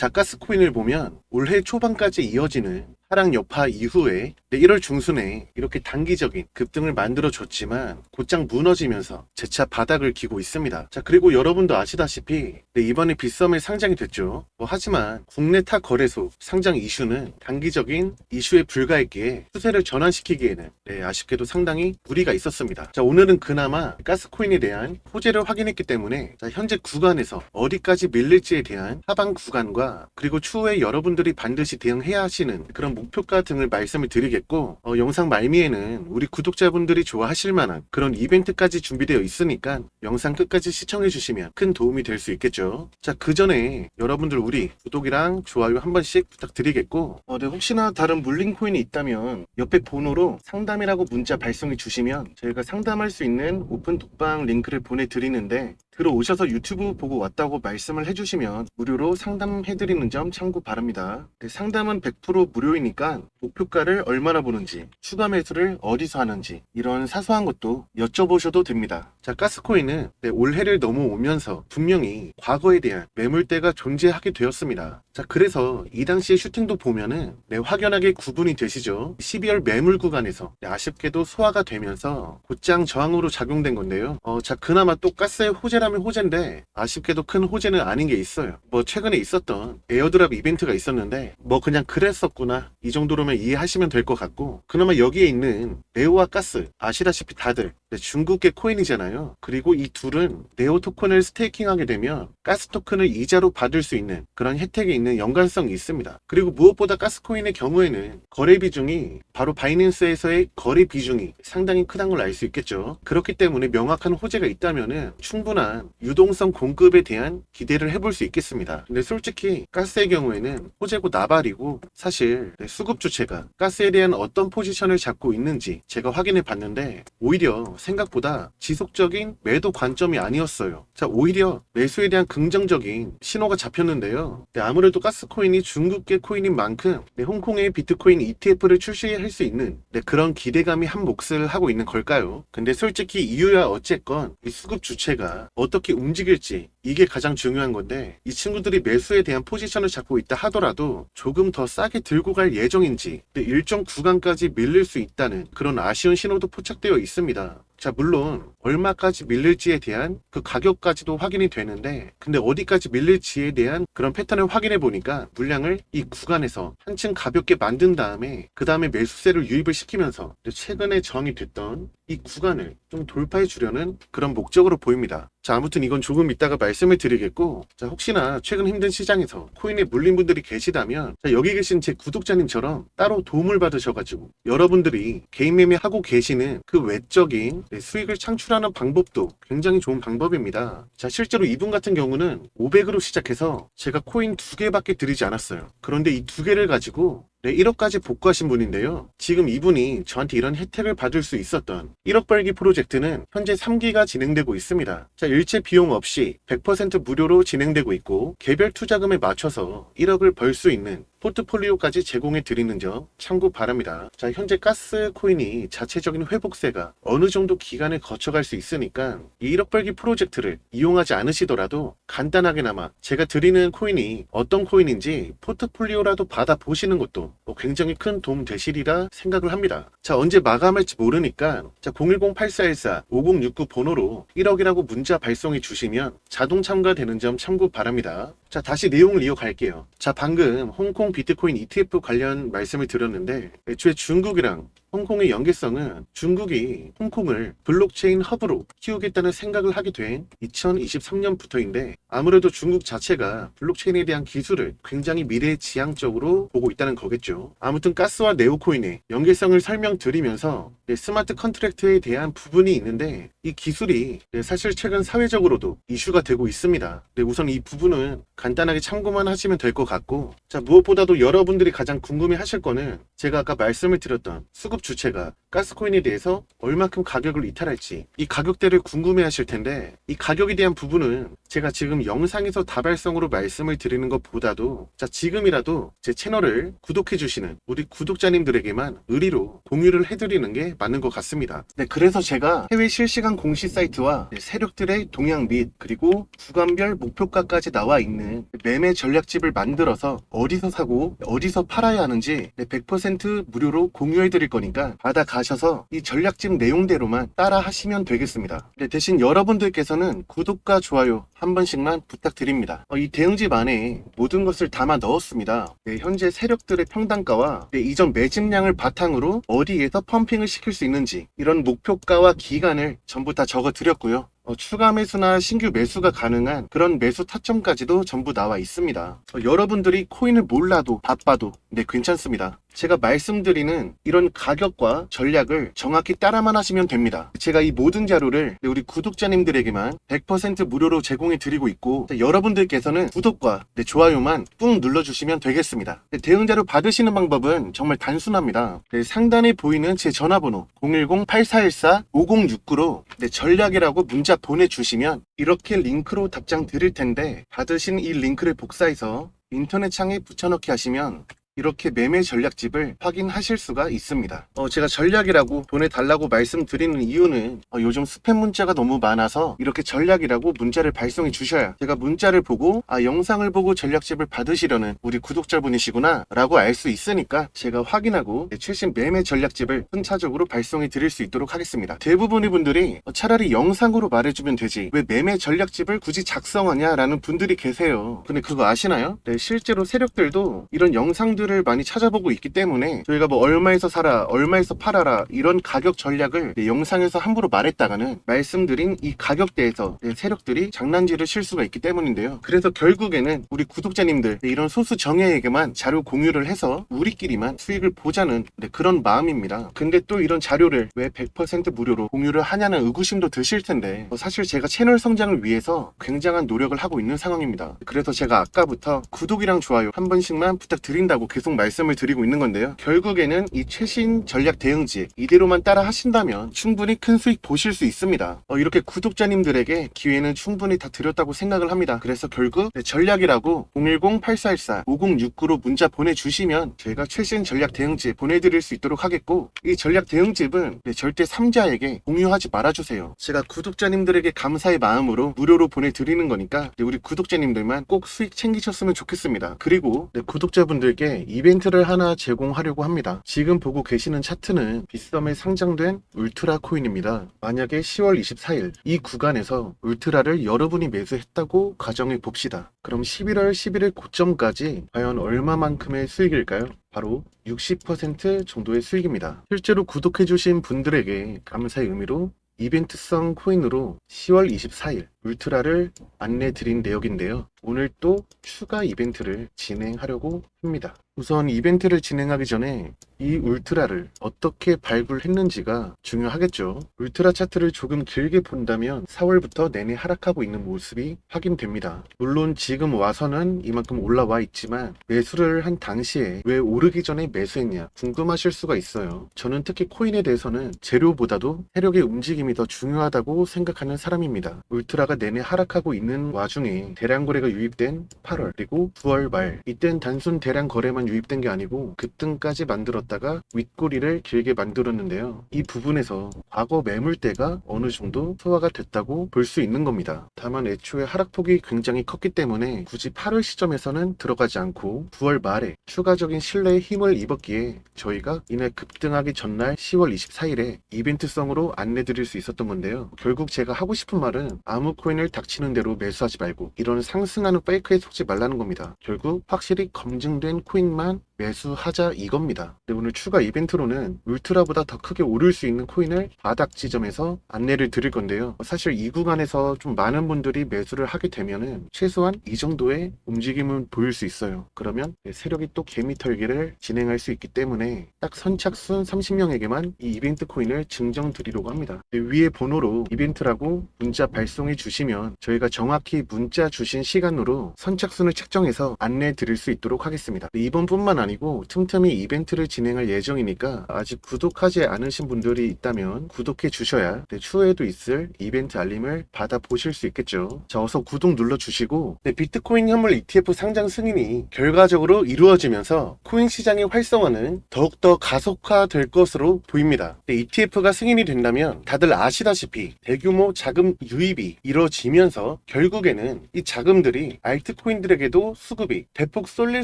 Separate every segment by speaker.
Speaker 1: 자, 가스코인을 보면 올해 초반까지 이어지는 하락 여파 이후에 1월 중순에 이렇게 단기적인 급등을 만들어줬지만 곧장 무너지면서 재차 바닥을 기고 있습니다. 자, 그리고 여러분도 아시다시피 이번에 빗썸에 상장이 됐죠. 하지만 국내 타 거래소 상장 이슈는 단기적인 이슈에 불과했기에 추세를 전환시키기에는 아쉽게도 상당히 무리가 있었습니다. 자, 오늘은 그나마 가스코인에 대한 호재를 확인했기 때문에 현재 구간에서 어디까지 밀릴지에 대한 하방 구간과 그리고 추후에 여러분들이 반드시 대응해야 하시는 그런 목표가 등을 말씀을 드리겠고, 영상 말미에는 우리 구독자분들이 좋아하실 만한 그런 이벤트까지 준비되어 있으니까 영상 끝까지 시청해 주시면 큰 도움이 될 수 있겠죠. 자, 그 전에 여러분들 우리 구독이랑 좋아요 한 번씩 부탁드리겠고, 혹시나 다른 물린 코인이 있다면 옆에 번호로 상담이라고 문자 발송해 주시면 저희가 상담할 수 있는 오픈 독방 링크를 보내드리는데, 들어오셔서 유튜브 보고 왔다고 말씀을 해주시면 무료로 상담해드리는 점 참고 바랍니다. 상담은 100% 무료이니까 목표가를 얼마나 보는지, 추가 매수를 어디서 하는지 이런 사소한 것도 여쭤보셔도 됩니다. 자, 가스코인은 올해를 넘어오면서 분명히 과거에 대한 매물대가 존재하게 되었습니다. 자, 그래서 이 당시의 슈팅도 보면은 확연하게 구분이 되시죠. 12월 매물 구간에서 아쉽게도 소화가 되면서 곧장 저항으로 작용된 건데요. 자, 그나마 또 가스의 호재라면 호재인데 아쉽게도 큰 호재는 아닌 게 있어요. 최근에 있었던 에어드랍 이벤트가 있었는데 그냥 그랬었구나 이 정도로만 이해하시면 될 것 같고, 그나마 여기에 있는 네오와 가스 아시다시피 다들 중국계 코인이잖아요. 그리고 이 둘은 네오 토큰을 스테이킹하게 되면 가스 토큰을 이자로 받을 수 있는 그런 혜택이 있는 연관성이 있습니다. 그리고 무엇보다 가스코인의 경우에는 거래 비중이 바로 바이낸스에서의 거래 비중이 상당히 크다는 걸 알 수 있겠죠. 그렇기 때문에 명확한 호재가 있다면은 충분한 유동성 공급에 대한 기대를 해볼 수 있겠습니다. 근데 솔직히 가스의 경우에는 호재고 나발이고, 사실 수급 주체가 가스에 대한 어떤 포지션을 잡고 있는지 제가 확인해 봤는데 오히려 생각보다 지속적인 매도 관점이 아니었어요. 자, 오히려 매수에 대한 긍정적인 신호가 잡혔는데요. 아무래도 가스코인이 중국계 코인인 만큼 홍콩의 비트코인 ETF를 출시할 수 있는 그런 기대감이 한 몫을 하고 있는 걸까요? 근데 솔직히 이유야 어쨌건 이 수급 주체가 어떻게 움직일지 이게 가장 중요한 건데, 이 친구들이 매수에 대한 포지션을 잡고 있다 하더라도 조금 더 싸게 들고 갈 예정인지 일정 구간까지 밀릴 수 있다는 그런 아쉬운 신호도 포착되어 있습니다. 자, 물론 얼마까지 밀릴지에 대한 그 가격까지도 확인이 되는데, 근데 어디까지 밀릴지에 대한 그런 패턴을 확인해 보니까 물량을 이 구간에서 한층 가볍게 만든 다음에 그 다음에 매수세를 유입을 시키면서 최근에 저항이 됐던 이 구간을 좀 돌파해 주려는 그런 목적으로 보입니다. 자, 아무튼 이건 조금 이따가 말씀을 드리겠고, 자, 혹시나 최근 힘든 시장에서 코인에 물린 분들이 계시다면, 자, 여기 계신 제 구독자님처럼 따로 도움을 받으셔가지고 여러분들이 개인 매매하고 계시는 그 외적인 수익을 창출하는 방법도 굉장히 좋은 방법입니다. 자, 실제로 이분 같은 경우는 500으로 시작해서 제가 코인 2개밖에 드리지 않았어요. 그런데 이 2개를 가지고 1억까지 복구하신 분인데요. 지금 이분이 저한테 이런 혜택을 받을 수 있었던 1억 벌기 프로젝트는 현재 3기가 진행되고 있습니다. 자, 일체 비용 없이 100% 무료로 진행되고 있고, 개별 투자금에 맞춰서 1억을 벌 수 있는 포트폴리오까지 제공해 드리는 점 참고 바랍니다. 자, 현재 가스 코인이 자체적인 회복세가 어느 정도 기간을 거쳐갈 수 있으니까 이 1억 벌기 프로젝트를 이용하지 않으시더라도 간단하게나마 제가 드리는 코인이 어떤 코인인지 포트폴리오라도 받아보시는 것도 굉장히 큰 도움 되시리라 생각을 합니다. 자, 언제 마감할지 모르니까 010-8414-5069 번호로 1억이라고 문자 발송해 주시면 자동 참가되는 점 참고 바랍니다. 자, 다시 내용을 이어갈게요. 자, 방금 홍콩 비트코인 ETF 관련 말씀을 드렸는데, 애초에 중국이랑 홍콩의 연계성은 중국이 홍콩을 블록체인 허브로 키우겠다는 생각을 하게 된 2023년부터인데, 아무래도 중국 자체가 블록체인에 대한 기술을 굉장히 미래지향적으로 보고 있다는 거겠죠. 아무튼 가스와 네오코인의 연계성을 설명드리면서 스마트 컨트랙트에 대한 부분이 있는데, 이 기술이 사실 최근 사회적으로도 이슈가 되고 있습니다. 우선 이 부분은 간단하게 참고만 하시면 될 것 같고, 자, 무엇보다도 여러분들이 가장 궁금해 하실 거는 제가 아까 말씀을 드렸던 수급 주체가 가스코인에 대해서 얼마큼 가격을 이탈할지, 이 가격대를 궁금해 하실 텐데, 이 가격에 대한 부분은 제가 지금 영상에서 다발성으로 말씀을 드리는 것보다도, 자, 지금이라도 제 채널을 구독해 주시는 우리 구독자님들에게만 의리로 공유를 해드리는 게 맞는 것 같습니다. 네, 그래서 제가 해외 실시간 공시 사이트와 세력들의 동향 및 그리고 구간별 목표가까지 나와 있는 저희는 매매 전략집을 만들어서 어디서 사고 어디서 팔아야 하는지 100% 무료로 공유해 드릴 거니까 받아가셔서 이 전략집 내용대로만 따라 하시면 되겠습니다. 대신 여러분들께서는 구독과 좋아요 한 번씩만 부탁드립니다. 이 대응집 안에 모든 것을 담아 넣었습니다. 현재 세력들의 평단가와 이전 매집량을 바탕으로 어디에서 펌핑을 시킬 수 있는지 이런 목표가와 기간을 전부 다 적어 드렸고요. 추가 매수나 신규 매수가 가능한 그런 매수 타점까지도 전부 나와 있습니다. 여러분들이 코인을 몰라도 바빠도 괜찮습니다. 제가 말씀드리는 이런 가격과 전략을 정확히 따라만 하시면 됩니다. 제가 이 모든 자료를 우리 구독자님들에게만 100% 무료로 제공해 드리고 있고 여러분들께서는 구독과 좋아요만 꾹 눌러주시면 되겠습니다. 대응 자료 받으시는 방법은 정말 단순합니다. 상단에 보이는 제 전화번호 010-8414-5069로 전략이라고 문자 보내주시면 이렇게 링크로 답장 드릴 텐데 받으신 이 링크를 복사해서 인터넷 창에 붙여넣기 하시면 이렇게 매매 전략집을 확인하실 수가 있습니다. 제가 전략이라고 보내달라고 말씀드리는 이유는 요즘 스팸 문자가 너무 많아서 이렇게 전략이라고 문자를 발송해 주셔야 제가 문자를 보고 영상을 보고 전략집을 받으시려는 우리 구독자분이시구나 라고 알 수 있으니까 제가 확인하고 최신 매매 전략집을 순차적으로 발송해 드릴 수 있도록 하겠습니다. 대부분의 분들이 차라리 영상으로 말해주면 되지 왜 매매 전략집을 굳이 작성하냐 라는 분들이 계세요. 근데 그거 아시나요? 실제로 세력들도 이런 영상들을 많이 찾아보고 있기 때문에 저희가 얼마에서 사라 얼마에서 팔아라 이런 가격 전략을 영상에서 함부로 말했다가는 말씀드린 이 가격대에서 세력들이 장난질을 칠 수가 있기 때문인데요. 그래서 결국에는 우리 구독자님들 이런 소수 정예에게만 자료 공유를 해서 우리끼리만 수익을 보자는 그런 마음입니다. 근데 또 이런 자료를 왜 100% 무료로 공유를 하냐는 의구심도 드실 텐데 사실 제가 채널 성장을 위해서 굉장한 노력을 하고 있는 상황입니다. 그래서 제가 아까부터 구독이랑 좋아요 한 번씩만 부탁드린다고 계속 말씀을 드리고 있는 건데요. 결국에는 이 최신 전략 대응지 이대로만 따라 하신다면 충분히 큰 수익 보실 수 있습니다. 이렇게 구독자님들에게 기회는 충분히 다 드렸다고 생각을 합니다. 그래서 결국 전략이라고 010-8414-5069로 문자 보내주시면 저희가 최신 전략 대응지 보내드릴 수 있도록 하겠고 이 전략 대응집은 절대 3자에게 공유하지 말아주세요. 제가 구독자님들에게 감사의 마음으로 무료로 보내드리는 거니까 우리 구독자님들만 꼭 수익 챙기셨으면 좋겠습니다. 그리고 구독자분들께 이벤트를 하나 제공하려고 합니다. 지금 보고 계시는 차트는 빗썸에 상장된 울트라 코인입니다. 만약에 10월 24일 이 구간에서 울트라를 여러분이 매수했다고 가정해 봅시다. 그럼 11월 11일 고점까지 과연 얼마만큼의 수익일까요? 바로 60% 정도의 수익입니다. 실제로 구독해주신 분들에게 감사의 의미로 이벤트성 코인으로 10월 24일 울트라를 안내 드린 내역인데요. 오늘 또 추가 이벤트를 진행하려고 합니다. 우선 이벤트를 진행하기 전에 이 울트라를 어떻게 발굴했는지가 중요하겠죠. 울트라 차트를 조금 길게 본다면 4월부터 내내 하락하고 있는 모습이 확인됩니다. 물론 지금 와서는 이만큼 올라와 있지만 매수를 한 당시에 왜 오르기 전에 매수했냐 궁금하실 수가 있어요. 저는 특히 코인에 대해서는 재료보다도 세력의 움직임이 더 중요하다고 생각하는 사람입니다. 울트라가 내내 하락하고 있는 와중에 대량 거래가 유입된 8월 그리고 9월 말 이땐 단순 대량 거래만 유입된 게 아니고 급등까지 만들었다가 윗꼬리를 길게 만들었는데요. 이 부분에서 과거 매물대가 어느 정도 소화가 됐다고 볼 수 있는 겁니다. 다만 애초에 하락폭이 굉장히 컸기 때문에 굳이 8월 시점에서는 들어가지 않고 9월 말에 추가적인 신뢰에 힘을 입었기에 저희가 이날 급등하기 전날 10월 24일에 이벤트성으로 안내드릴 수 있었던 건데요. 결국 제가 하고 싶은 말은 아무 코인을 닥치는 대로 매수하지 말고 이런 상승하는 페이크에 속지 말라는 겁니다. 결국 확실히 검증된 코인만 매수하자 이겁니다. 근데 오늘 추가 이벤트로는 울트라보다 더 크게 오를 수 있는 코인을 바닥 지점에서 안내를 드릴 건데요. 사실 이 구간에서 좀 많은 분들이 매수를 하게 되면은 최소한 이 정도의 움직임은 보일 수 있어요. 그러면 세력이 또 개미 털기를 진행할 수 있기 때문에 딱 선착순 30명에게만 이 이벤트 코인을 증정 드리려고 합니다. 위에 번호로 이벤트라고 문자 발송해 주시면 저희가 정확히 문자 주신 시간으로 선착순을 책정해서 안내 드릴 수 있도록 하겠습니다. 이번뿐만 아니라 아니고 틈틈이 이벤트를 진행할 예정이니까 아직 구독하지 않으신 분들이 있다면 구독해 주셔야 추후에도 있을 이벤트 알림을 받아보실 수 있겠죠. 자, 어서 구독 눌러주시고, 비트코인 현물 ETF 상장 승인이 결과적으로 이루어지면서 코인 시장의 활성화는 더욱더 가속화될 것으로 보입니다. ETF가 승인이 된다면 다들 아시다시피 대규모 자금 유입이 이루어지면서 결국에는 이 자금들이 알트코인들에게도 수급이 대폭 쏠릴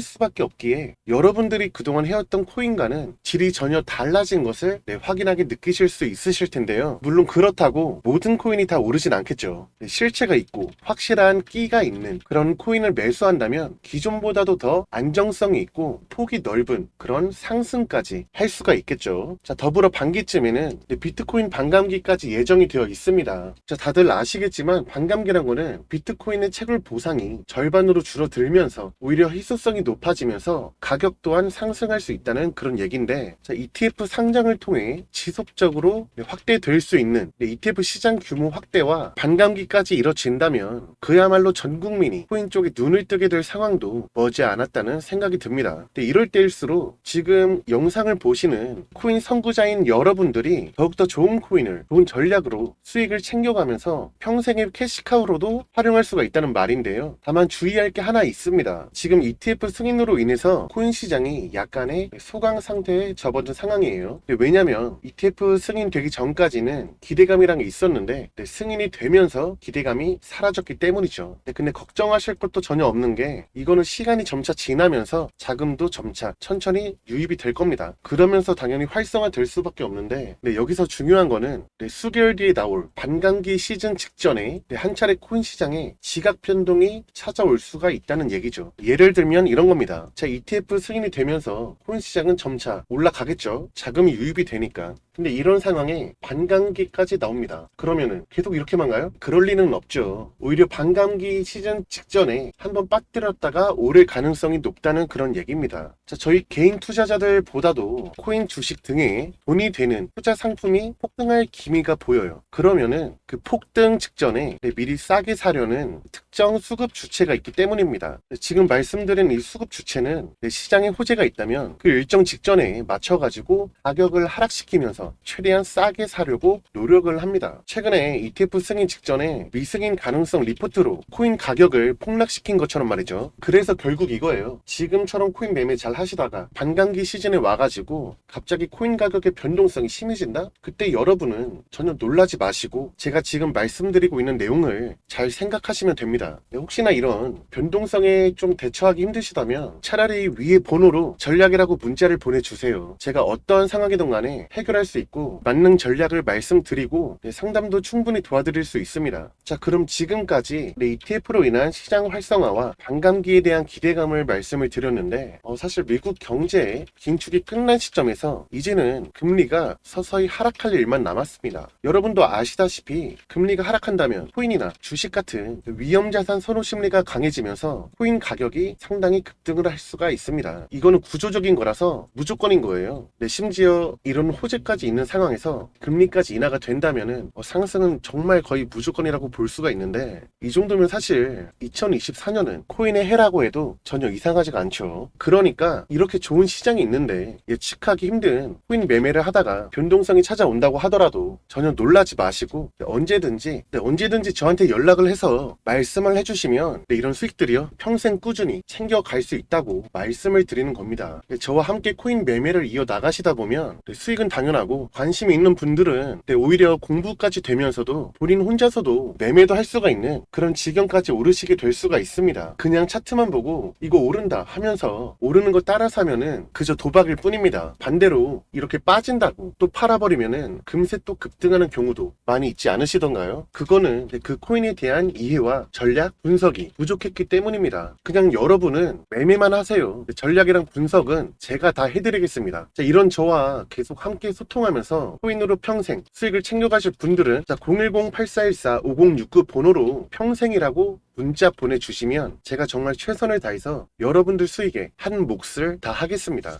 Speaker 1: 수밖에 없기에 여러분들이 그동안 해왔던 코인과는 질이 전혀 달라진 것을 확인하게 느끼실 수 있으실 텐데요. 물론 그렇다고 모든 코인이 다 오르진 않겠죠. 실체가 있고 확실한 끼가 있는 그런 코인을 매수한다면 기존보다도 더 안정성이 있고 폭이 넓은 그런 상승까지 할 수가 있겠죠. 자, 더불어 반기쯤에는 비트코인 반감기까지 예정이 되어 있습니다. 자, 다들 아시겠지만 반감기란 거는 비트코인의 채굴 보상이 절반으로 줄어들면서 오히려 희소성이 높아지면서 가격 또한 상승할 수 있다는 그런 얘기인데, 자, ETF 상장을 통해 지속적으로 확대될 수 있는 ETF 시장 규모 확대와 반감기까지 이뤄진다면 그야말로 전 국민이 코인 쪽에 눈을 뜨게 될 상황도 머지않았다는 생각이 듭니다. 이럴 때일수록 지금 영상을 보시는 코인 선구자인 여러분들이 더욱더 좋은 코인을 좋은 전략으로 수익을 챙겨가면서 평생의 캐시카우로도 활용할 수가 있다는 말인데요. 다만 주의할 게 하나 있습니다. 지금 ETF 승인으로 인해서 코인 시장이 약간의 소강 상태에 접어든 상황이에요. 왜냐면 ETF 승인되기 전까지는 기대감이란 게 있었는데 승인이 되면서 기대감이 사라졌기 때문이죠. 근데 걱정하실 것도 전혀 없는 게 이거는 시간이 점차 지나면서 자금도 점차 천천히 유입이 될 겁니다. 그러면서 당연히 활성화될 수밖에 없는데, 여기서 중요한 거는 수개월 뒤에 나올 반감기 시즌 직전에 한 차례 코인 시장에 지각 변동이 찾아올 수가 있다는 얘기죠. 예를 들면 이런 겁니다. 자, ETF 승인이 되면서 코인 시장은 점차 올라가겠죠. 자금이 유입이 되니까. 근데 이런 상황에 반감기까지 나옵니다. 그러면은 계속 이렇게만 가요? 그럴 리는 없죠. 오히려 반감기 시즌 직전에 한번 빠뜨렸다가 오를 가능성이 높다는 그런 얘기입니다. 자, 저희 개인 투자자들보다도 코인 주식 등에 돈이 되는 투자 상품이 폭등할 기미가 보여요. 그러면은 그 폭등 직전에 미리 싸게 사려는 특정 수급 주체가 있기 때문입니다. 지금 말씀드린 이 수급 주체는 시장에 호재가 있다면 그 일정 직전에 맞춰가지고 가격을 하락시키면서 최대한 싸게 사려고 노력을 합니다. 최근에 ETF 승인 직전에 미승인 가능성 리포트로 코인 가격을 폭락시킨 것처럼 말이죠. 그래서 결국 이거예요. 지금처럼 코인 매매 잘 하시다가 반감기 시즌에 와가지고 갑자기 코인 가격의 변동성이 심해진다? 그때 여러분은 전혀 놀라지 마시고 제가 지금 말씀드리고 있는 내용을 잘 생각하시면 됩니다. 혹시나 이런 변동성에 좀 대처하기 힘드시다면 차라리 위에 번호로 전략이라고 문자를 보내주세요. 제가 어떠한 상황이든 간에 해결할 수 있고 맞는 전략을 말씀드리고 상담도 충분히 도와드릴 수 있습니다. 자, 그럼 지금까지 ETF로 인한 시장 활성화와 반감기에 대한 기대감을 말씀을 드렸는데, 사실 미국 경제의 긴축이 끝난 시점에서 이제는 금리가 서서히 하락할 일만 남았습니다. 여러분도 아시다시피 금리가 하락한다면 코인이나 주식 같은 위험자산 선호 심리가 강해지면서 코인 가격이 상당히 급등을 할 수가 있습니다. 이거는 구조적인 거라서 무조건인 거예요. 심지어 이런 호재까지 있는 상황에서 금리까지 인하가 된다면은 상승은 정말 거의 무조건이라고 볼 수가 있는데, 이 정도면 사실 2024년은 코인의 해라고 해도 전혀 이상하지가 않죠. 그러니까 이렇게 좋은 시장이 있는데 예측하기 힘든 코인 매매를 하다가 변동성이 찾아온다고 하더라도 전혀 놀라지 마시고 언제든지 저한테 연락을 해서 말씀을 해주시면 이런 수익들이요 평생 꾸준히 챙겨갈 수 있다고 말씀을 드리는 겁니다. 저와 함께 코인 매매를 이어나가시다 보면 수익은 당연하고, 관심이 있는 분들은 오히려 공부까지 되면서도 본인 혼자서도 매매도 할 수가 있는 그런 지경까지 오르시게 될 수가 있습니다. 그냥 차트만 보고 이거 오른다 하면서 오르는 거 따라 사면은 그저 도박일 뿐입니다. 반대로 이렇게 빠진다고 또 팔아버리면은 금세 또 급등하는 경우도 많이 있지 않으시던가요? 그거는 그 코인에 대한 이해와 전략, 분석이 부족했기 때문입니다. 그냥 여러분은 매매만 하세요. 전략이랑 분석은 제가 다 해드리겠습니다. 자, 이런 저와 계속 함께 소통하면서 코인으로 평생 수익을 챙겨가실 분들은 010-8414-5069 번호로 평생이라고 문자 보내주시면 제가 정말 최선을 다해서 여러분들 수익에 한 몫을 다 하겠습니다.